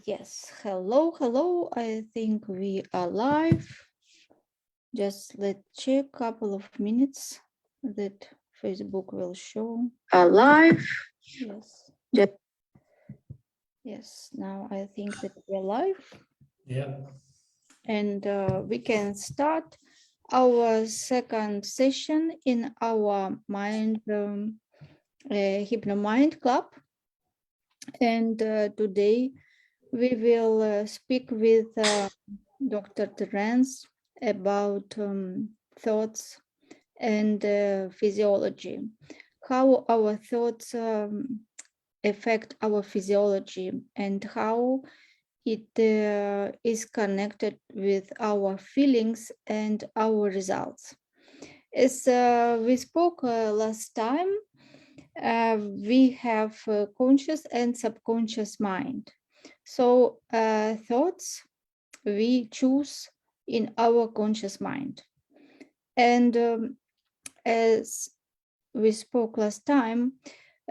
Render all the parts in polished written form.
Yes, hello, hello. I think we are live. Just let's check couple of minutes that Facebook will show. Live. Yes. Just Yes, now I think that we're live. Yeah. And we can start our second session in our Hypno Mind Club. And today we will speak with Dr. Terence about thoughts and physiology, how our thoughts affect our physiology and how it is connected with our feelings and our results. As we spoke last time, we have conscious and subconscious mind. So thoughts we choose in our conscious mind. And as we spoke last time,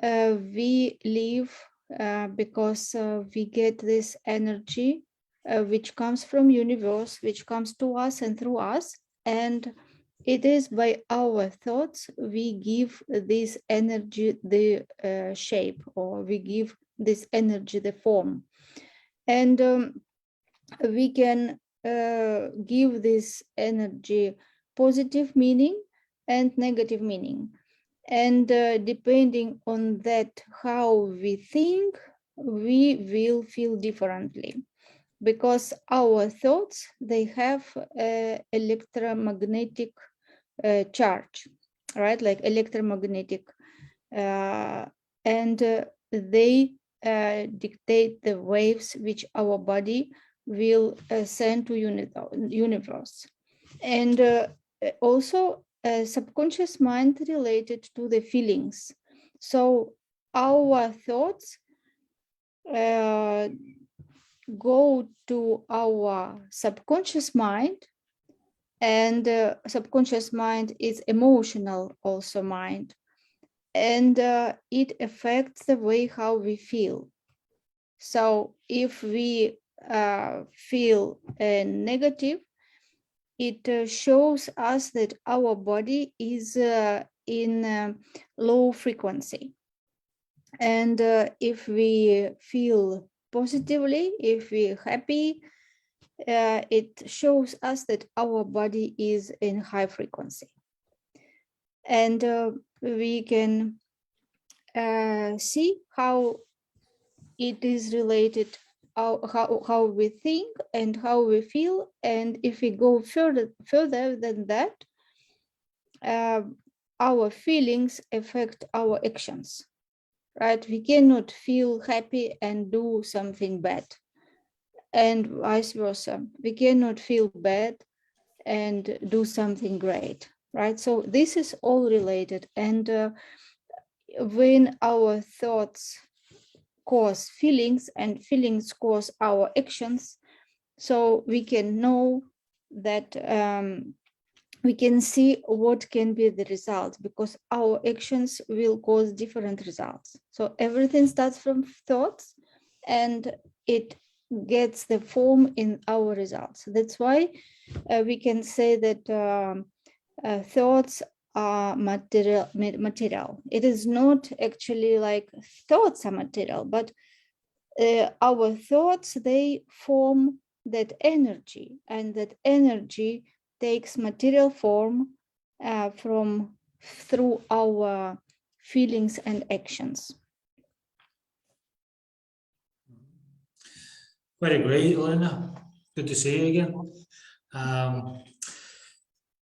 we live because we get this energy which comes from universe, which comes to us and through us. And it is by our thoughts we give this energy the shape, or we give this energy the form. And we can give this energy positive meaning and negative meaning. And depending on that, how we think, we will feel differently, because our thoughts, they have electromagnetic charge, right? Like electromagnetic, and they dictate the waves which our body will send to universe. And also subconscious mind related to the feelings. So our thoughts go to our subconscious mind, and subconscious mind is emotional also mind, and it affects the way how we feel. So if we feel negative, it shows us that our body is in low frequency. And if we feel positively, if we're happy, it shows us that our body is in high frequency. And we can see how it is related, how we think and how we feel. And if we go further than that, our feelings affect our actions, right? We cannot feel happy and do something bad, and vice versa. We cannot feel bad and do something great, right? So this is all related. And when our thoughts cause feelings and feelings cause our actions, so we can know that we can see what can be the result, because our actions will cause different results. So everything starts from thoughts, and it gets the form in our results. That's why we can say that thoughts are material. It is not actually like thoughts are material, but our thoughts, they form that energy, and that energy takes material form through our feelings and actions. Quite agree, Elena. Good to see you again.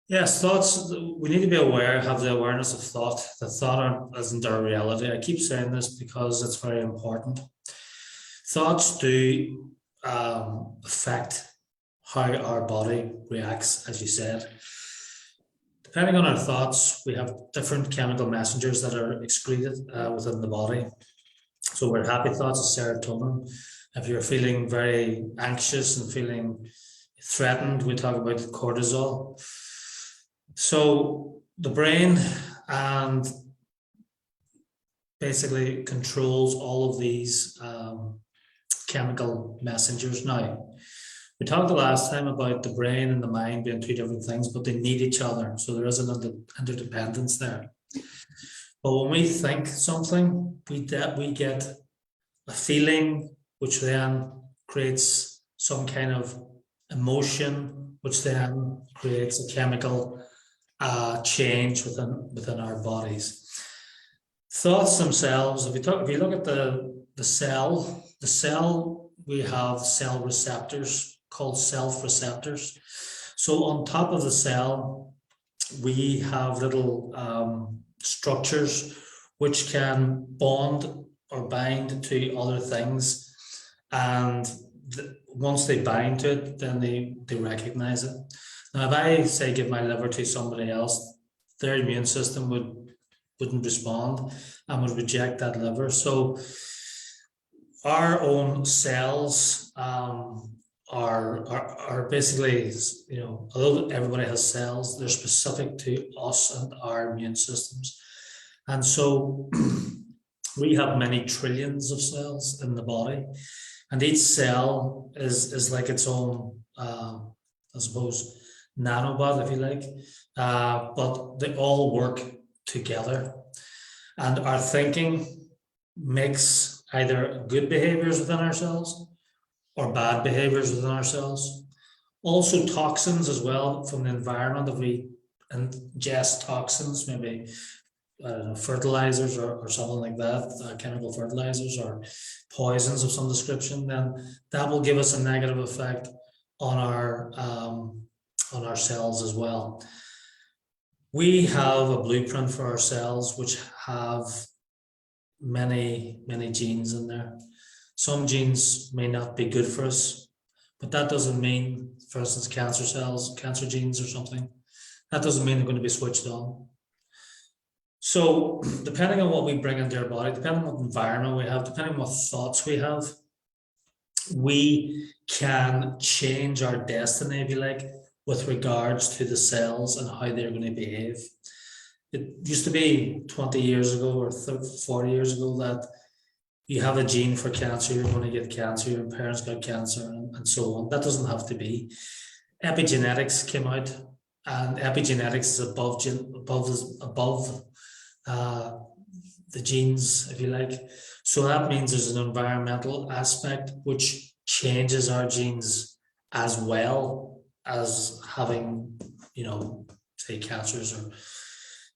Yes, thoughts, we need to be aware, have the awareness of thought. That thought isn't our reality. I keep saying this because it's very important. Thoughts do affect how our body reacts, as you said. Depending on our thoughts, we have different chemical messengers that are excreted within the body. So where happy thoughts is serotonin. If you're feeling very anxious and feeling threatened, we talk about cortisol. So the brain and basically controls all of these chemical messengers now. We talked the last time about the brain and the mind being two different things, but they need each other. So there is an interdependence there. But when we think something, we get a feeling, which then creates some kind of emotion, which then creates a chemical change within our bodies. Thoughts themselves, if you look at the cell, we have cell receptors called self receptors. So on top of the cell, we have little structures which can bond or bind to other things, and once they bind to it, then they recognize it. Now, if I say give my liver to somebody else, their immune system wouldn't respond and would reject that liver. So our own cells are basically, although everybody has cells, they're specific to us and our immune systems. And so we have many trillions of cells in the body, and each cell is like its own, I suppose, nanobot, if you like, but they all work together. And our thinking makes either good behaviors within ourselves or bad behaviors within ourselves. Also toxins as well from the environment. If we ingest toxins, maybe fertilizers or something like that, chemical fertilizers or poisons of some description, then that will give us a negative effect on our cells as well. We have a blueprint for our cells which have many genes in there. Some genes may not be good for us, but that doesn't mean, for instance, cancer cells, cancer genes or something, that doesn't mean they're going to be switched on. So depending on what we bring into our body, depending on what environment we have, depending on what thoughts we have, we can change our destiny, if you like, with regards to the cells and how they're going to behave. It used to be 20 years ago or 40 years ago that you have a gene for cancer, you're going to get cancer, your parents got cancer, and so on. That doesn't have to be. Epigenetics came out, and epigenetics is above the genes, if you like. So that means there's an environmental aspect which changes our genes as well as having, say, cancers or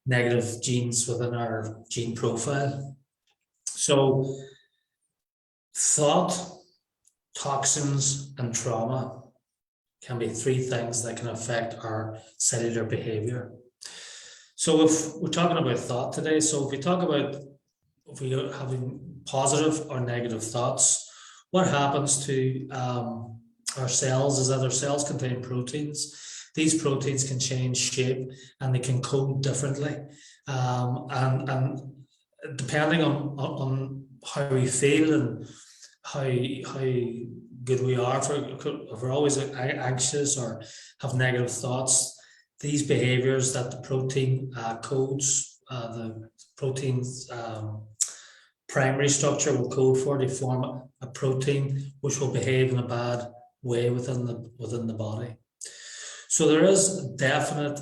negative genes within our gene profile. So thought, toxins, and trauma can be three things that can affect our cellular behavior. So if we're talking about thought today, so if we are having positive or negative thoughts, what happens to our cells is that our cells contain proteins. These proteins can change shape and they can code differently. And depending on how we feel and how good we are, if we're always anxious or have negative thoughts, these behaviors that the protein codes, the protein's primary structure will code for, they form a protein which will behave in a bad way within the body. So there is a definite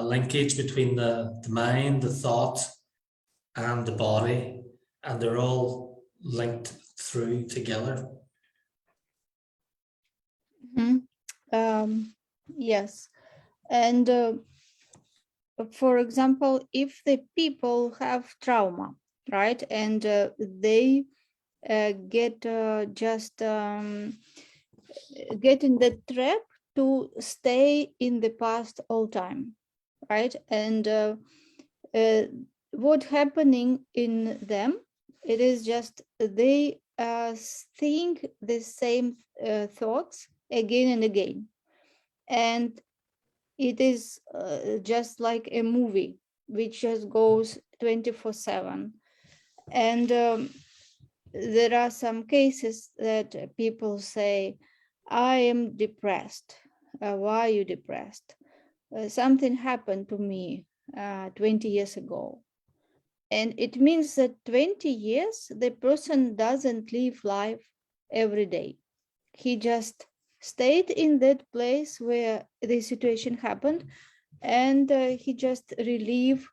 linkage between the mind, the thought, and the body, and they're all linked through together. Yes. And for example, if the people have trauma, right, and they get in the trap to stay in the past all time, right? And what happening in them, it is just they think the same thoughts again and again, and it is just like a movie which just goes 24/7. And there are some cases that people say, I am depressed. Why are you depressed? Something happened to me 20 years ago. And it means that 20 years, the person doesn't live life every day. He just stayed in that place where the situation happened, and he just relive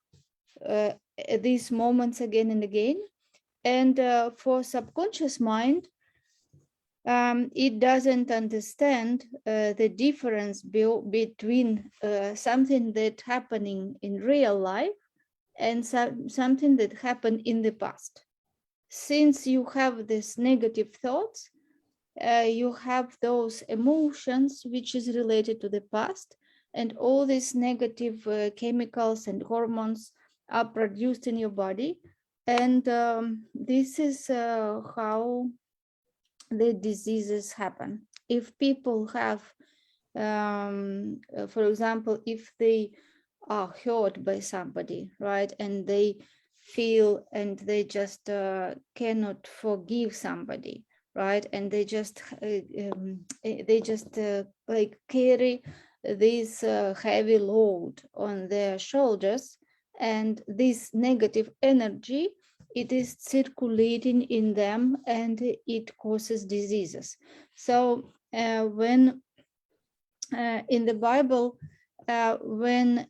uh, these moments again and again. And for subconscious mind, it doesn't understand the difference between something that happening in real life and something that happened in the past. Since you have these negative thoughts, you have those emotions which is related to the past, and all these negative chemicals and hormones are produced in your body. And this is how the diseases happen. If people have, for example, if they are hurt by somebody, right, and they feel and they just cannot forgive somebody, right, and they just like carry this heavy load on their shoulders, and this negative energy, it is circulating in them and it causes diseases. So when in the Bible, when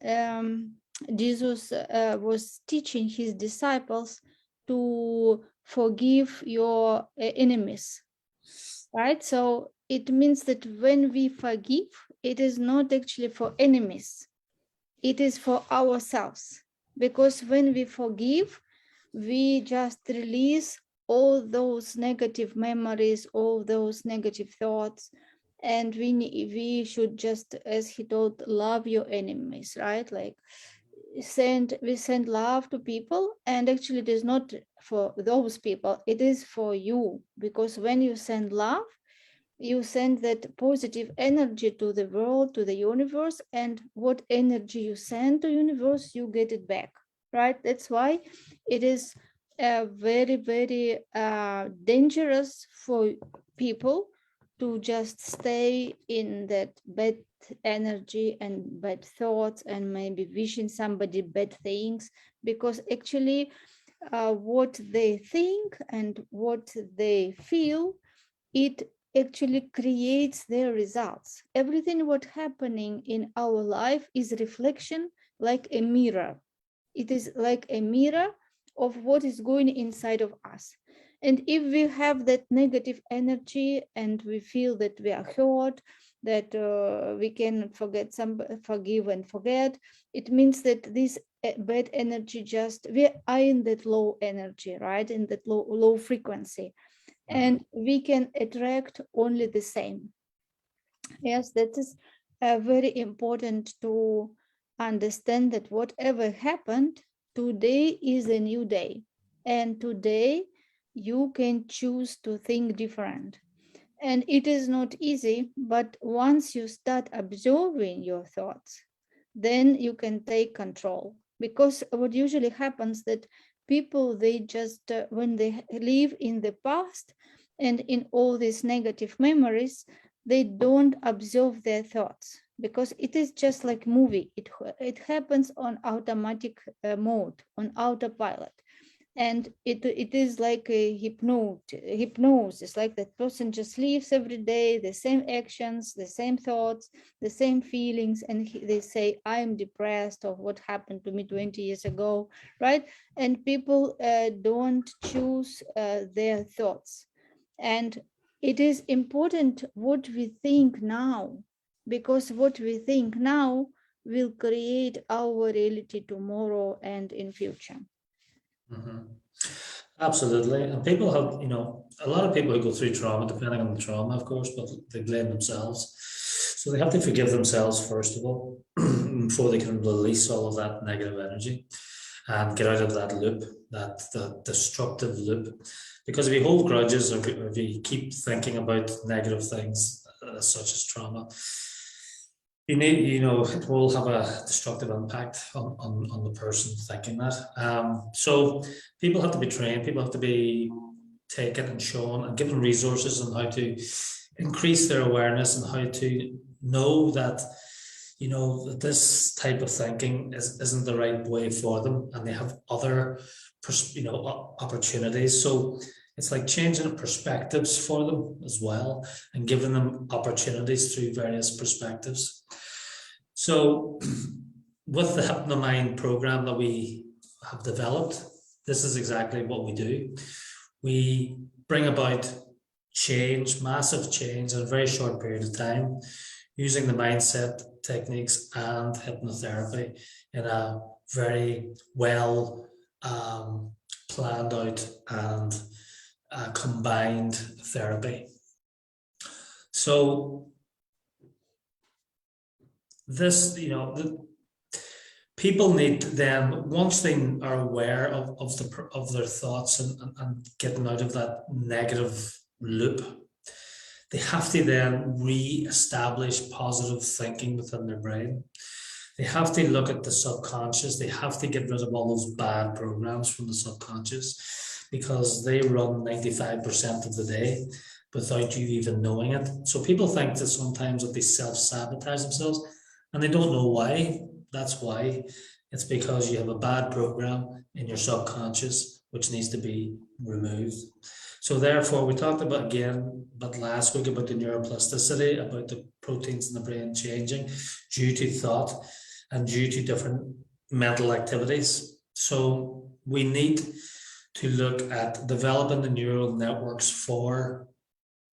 Jesus was teaching his disciples to forgive your enemies, right? So it means that when we forgive, it is not actually for enemies, it is for ourselves. Because when we forgive, we just release all those negative memories, all those negative thoughts, and we should just, as he told, love your enemies, right? Like we send love to people, and actually it is not for those people, it is for you, because when you send love, you send that positive energy to the world, to the universe, and what energy you send to universe, you get it back, right? That's why it is very, very dangerous for people to just stay in that bad energy and bad thoughts and maybe wishing somebody bad things, because actually what they think and what they feel, it actually creates their results. Everything what happening in our life is reflection, like a mirror. It is like a mirror of what is going inside of us. And if we have that negative energy and we feel that we are hurt, that we can forgive and forget, it means that this bad energy, just we are in that low energy, right, in that low frequency, and we can attract only the same. Yes, that is very important to understand, that whatever happened, today is a new day, and today you can choose to think different. And it is not easy, but once you start observing your thoughts, then you can take control. Because what usually happens, that people, they just when they live in the past and in all these negative memories, they don't observe their thoughts, because it is just like movie. It happens on automatic mode, on autopilot, and it is like a hypnosis, like that person just lives every day the same actions, the same thoughts, the same feelings, and they say, I am depressed, or what happened to me 20 years ago, right? And people don't choose their thoughts. And it is important what we think now, because what we think now will create our reality tomorrow and in future. Mhm. Absolutely. And people have, a lot of people who go through trauma, depending on the trauma, of course, but they blame themselves. So they have to forgive themselves, first of all, before they can release all of that negative energy and get out of that loop, that destructive loop. Because if you hold grudges, or if you keep thinking about negative things, such as trauma, it will have a destructive impact on the person thinking that. So people have to be trained, people have to be taken and shown and given resources on how to increase their awareness and how to know that, that this type of thinking isn't the right way for them, and they have other, opportunities. So It's like changing perspectives for them as well and giving them opportunities through various perspectives. So with the HypnoMind program that we have developed, this is exactly what we do. We bring about change, massive change in a very short period of time, using the mindset techniques and hypnotherapy in a very well planned out and combined therapy. So this, people need then, once they are aware of their thoughts and getting out of that negative loop, they have to then re-establish positive thinking within their brain. They have to look at the subconscious. They have to get rid of all those bad programs from the subconscious, because they run 95% of the day without you even knowing it. So people think that sometimes that they self-sabotage themselves, and they don't know why. That's why. It's because you have a bad program in your subconscious, which needs to be removed. So therefore, we talked about last week about the neuroplasticity, about the proteins in the brain changing due to thought and due to different mental activities. So we need to look at developing the neural networks for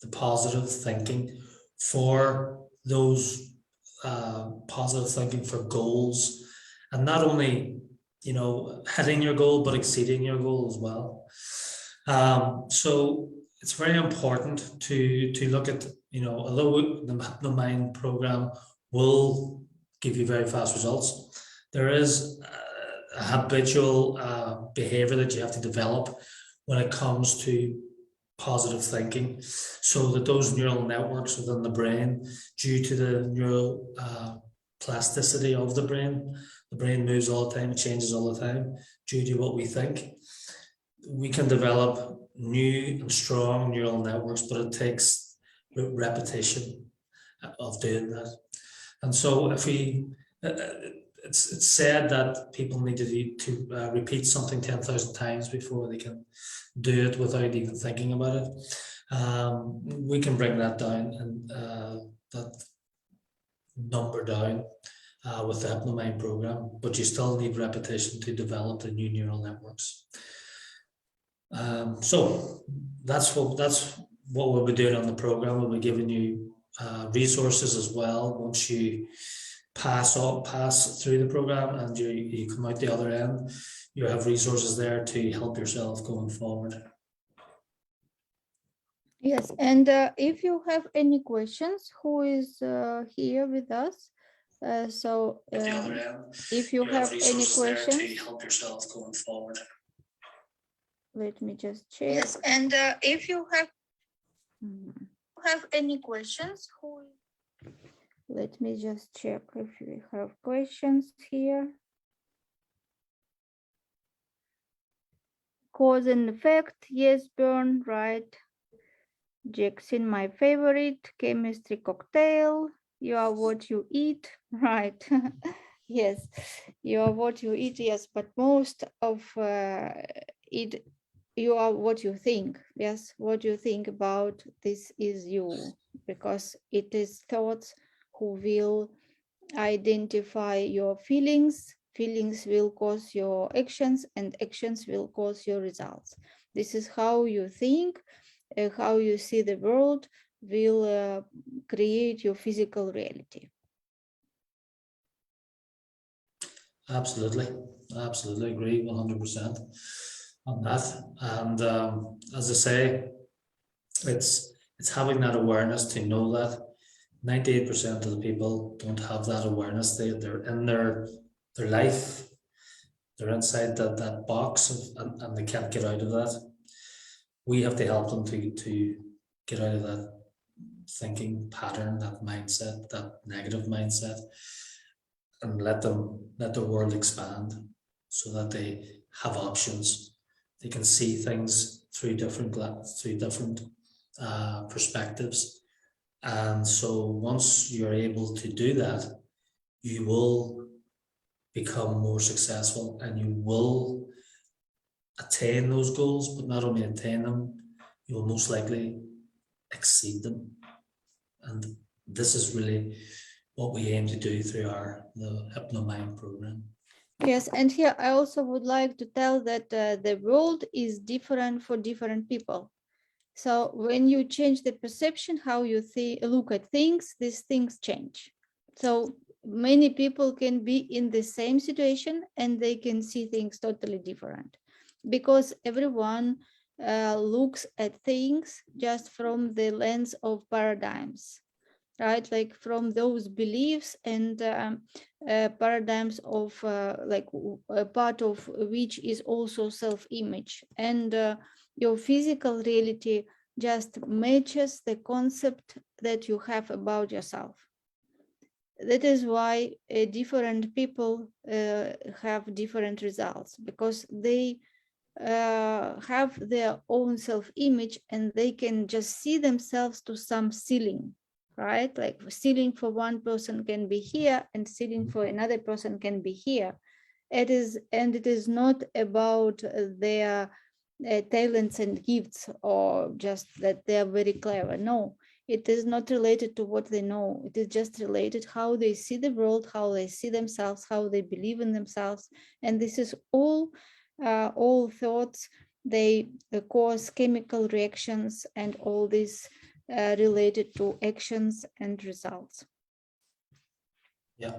the positive thinking, for those positive thinking for goals, and not only hitting your goal but exceeding your goal as well. So it's very important to look at, although the Mind program will give you very fast results, there is a habitual behavior that you have to develop when it comes to positive thinking, so that those neural networks within the brain, due to the neural plasticity of the brain moves all the time, it changes all the time due to what we think. We can develop new and strong neural networks, but it takes repetition of doing that. And so if we, it's said that people need to repeat something 10,000 times before they can do it without even thinking about it. We can bring that down and that number down with the HypnoMind program, but you still need repetition to develop the new neural networks. So that's what we'll be doing on the program. We'll be giving you resources as well once you pass through the program and you come out the other end. You have resources there to help yourself going forward. Yes, and if you have any questions, who is here with us? If you have any questions, there to help yourself going forward. Let me just check. Yes, and if you have any questions, let me just check if we have questions here. Cause and effect, yes, Björn, right. Jackson, my favorite, chemistry cocktail. You are what you eat, right. Yes, you are what you eat, yes, but most of it, you are what you think. Yes, what you think about this is you, because it is thoughts who will identify your feelings. Feelings will cause your actions, and actions will cause your results. This is how you think, how you see the world will create your physical reality. Absolutely agree 100% on that. And as I say, it's having that awareness to know that 98% of the people don't have that awareness. They're in their life, they're inside that box and they can't get out of that. We have to help them to get out of that thinking pattern, that mindset, that negative mindset, and let the world expand so that they have options. They can see things through different perspectives. And so once you're able to do that, you will become more successful and you will attain those goals, but not only attain them, you will most likely exceed them. And this is really what we aim to do through the Hypno Mind program. Yes, and here I also would like to tell that the world is different for different people. So when you change the perception, how you look at things, these things change. So many people can be in the same situation and they can see things totally different, because everyone looks at things just from the lens of paradigms, right? Like from those beliefs and paradigms of like a part of which is also self-image, and your physical reality just matches the concept that you have about yourself. That is why different people have different results, because they have their own self-image and they can just see themselves to some ceiling, right? Like ceiling for one person can be here and ceiling for another person can be here. It is not about their talents and gifts, or just that they are very clever. No, it is not related to what they know. It is just related how they see the world, how they see themselves, how they believe in themselves. And this is all thoughts. They cause chemical reactions, and all this related to actions and results. Yeah,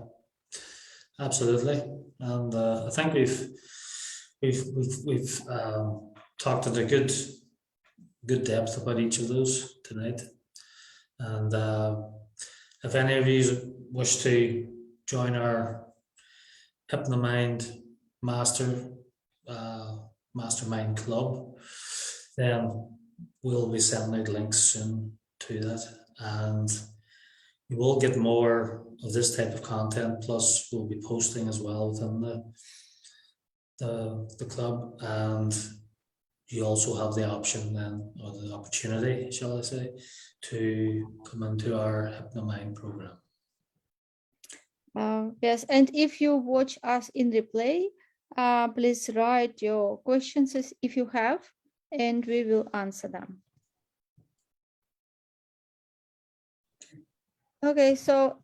absolutely. And I think we've talked at a good depth about each of those tonight. And if any of you wish to join our Hypnomind Master Mastermind Club, then we'll be sending out links soon to that, and you will get more of this type of content. Plus, we'll be posting as well within the club, and you also have the option then, or the opportunity, shall I say, to come into our Hypnomind program. Yes, and if you watch us in replay, please write your questions if you have, and we will answer them. Okay, so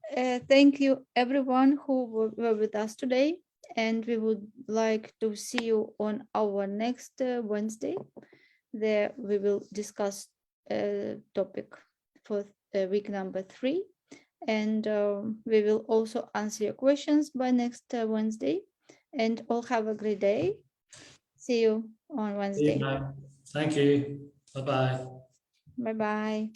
thank you everyone who were with us today, and we would like to see you on our next Wednesday. There we will discuss a topic for week number 3, and we will also answer your questions by next Wednesday. And all have a great day. See you on Wednesday. Thank you. Bye-bye. Bye-bye.